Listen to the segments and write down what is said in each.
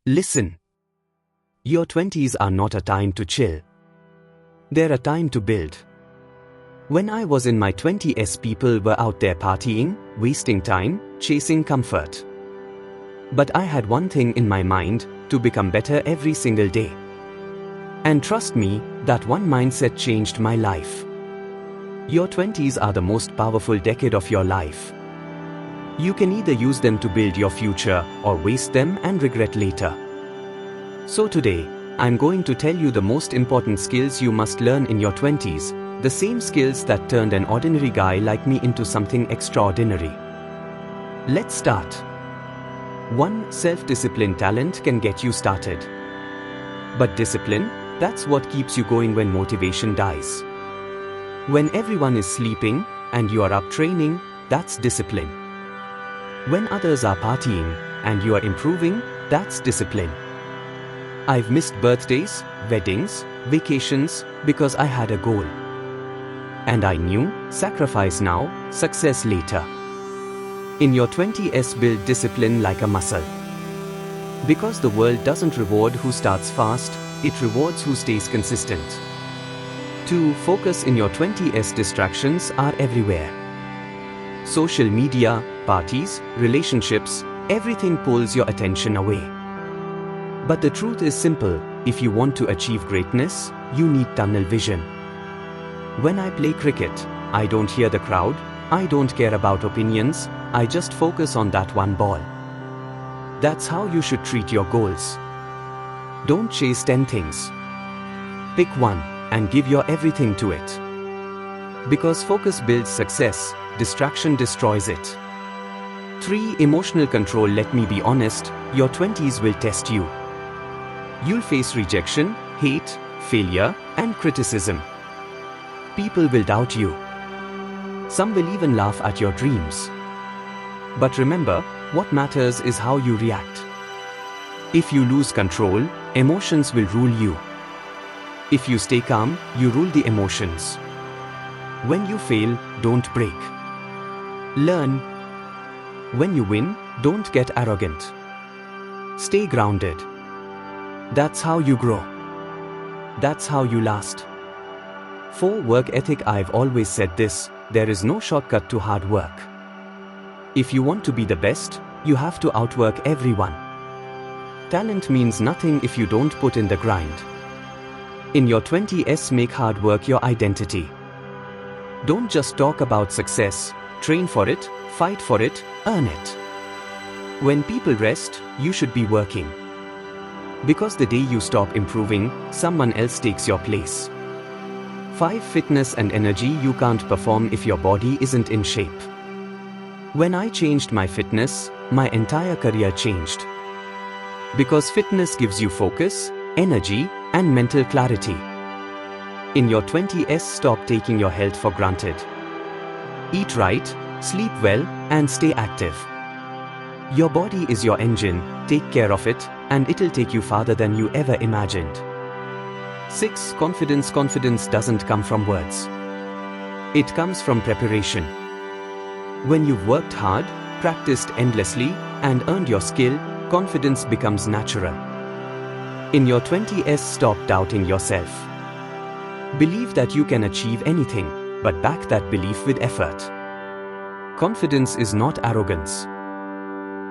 Listen. Your 20s are not a time to chill. They're a time to build. When I was in my 20s, people were out there partying, wasting time, chasing comfort. But I had one thing in my mind, to become better every single day. And trust me, that one mindset changed my life. Your 20s are the most powerful decade of your life. You can either use them to build your future or waste them and regret later. So today, I'm going to tell you the most important skills you must learn in your 20s, the same skills that turned an ordinary guy like me into something extraordinary. Let's start. 1. Self-discipline. Talent can get you started. But discipline, that's what keeps you going when motivation dies. When everyone is sleeping and you are up training, that's discipline. When others are partying and you are improving, that's discipline. I've missed birthdays, weddings, vacations because I had a goal. And I knew, sacrifice now, success later. In your 20s, build discipline like a muscle. Because the world doesn't reward who starts fast, it rewards who stays consistent. 2. Focus. In your 20s, distractions are everywhere. Social media, parties, relationships, everything pulls your attention away. But the truth is simple, if you want to achieve greatness, you need tunnel vision. When I play cricket, I don't hear the crowd, I don't care about opinions, I just focus on that one ball. That's how you should treat your goals. Don't chase 10 things. Pick one and give your everything to it. Because focus builds success, distraction destroys it. 3. Emotional control. Let me be honest, your 20s will test you. You'll face rejection, hate, failure, and criticism. People will doubt you. Some will even laugh at your dreams. But remember, what matters is how you react. If you lose control, emotions will rule you. If you stay calm, you rule the emotions. When you fail, don't break. Learn. When you win, don't get arrogant. Stay grounded. That's how you grow. That's how you last. 4. Work ethic. I've always said this, there is no shortcut to hard work. If you want to be the best, you have to outwork everyone. Talent means nothing if you don't put in the grind. In your 20s, make hard work your identity. Don't just talk about success, train for it, fight for it, earn it. When people rest, you should be working. Because the day you stop improving, someone else takes your place. 5. Fitness and energy. You can't perform if your body isn't in shape. When I changed my fitness, my entire career changed. Because fitness gives you focus, energy, and mental clarity. In your 20s, stop taking your health for granted. Eat right, sleep well, and stay active. Your body is your engine, take care of it, and it'll take you farther than you ever imagined. 6. Confidence. Confidence doesn't come from words. It comes from preparation. When you've worked hard, practiced endlessly, and earned your skill, confidence becomes natural. In your 20s, stop doubting yourself. Believe that you can achieve anything, but back that belief with effort. Confidence is not arrogance.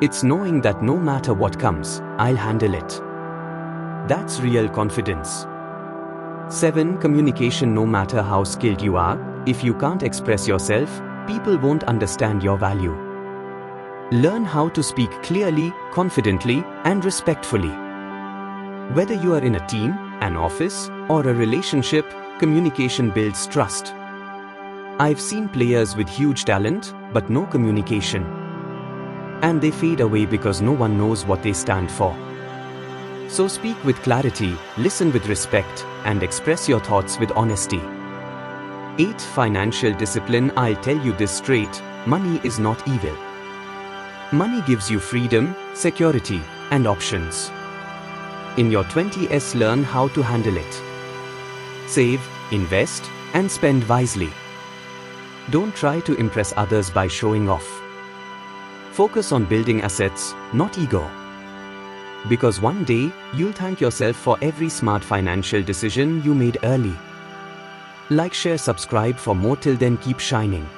It's knowing that no matter what comes, I'll handle it. That's real confidence. 7. Communication. No matter how skilled you are, if you can't express yourself, people won't understand your value. Learn how to speak clearly, confidently, and respectfully. Whether you are in a team, an office, or a relationship, communication builds trust. I've seen players with huge talent, but no communication. And they fade away because no one knows what they stand for. So speak with clarity, listen with respect, and express your thoughts with honesty. 8. Financial discipline. I'll tell you this straight, money is not evil. Money gives you freedom, security, and options. In your 20s, learn how to handle it. Save, invest, and spend wisely. Don't try to impress others by showing off. Focus on building assets, not ego. Because one day, you'll thank yourself for every smart financial decision you made early. Like, share, subscribe for more. Till then, keep shining.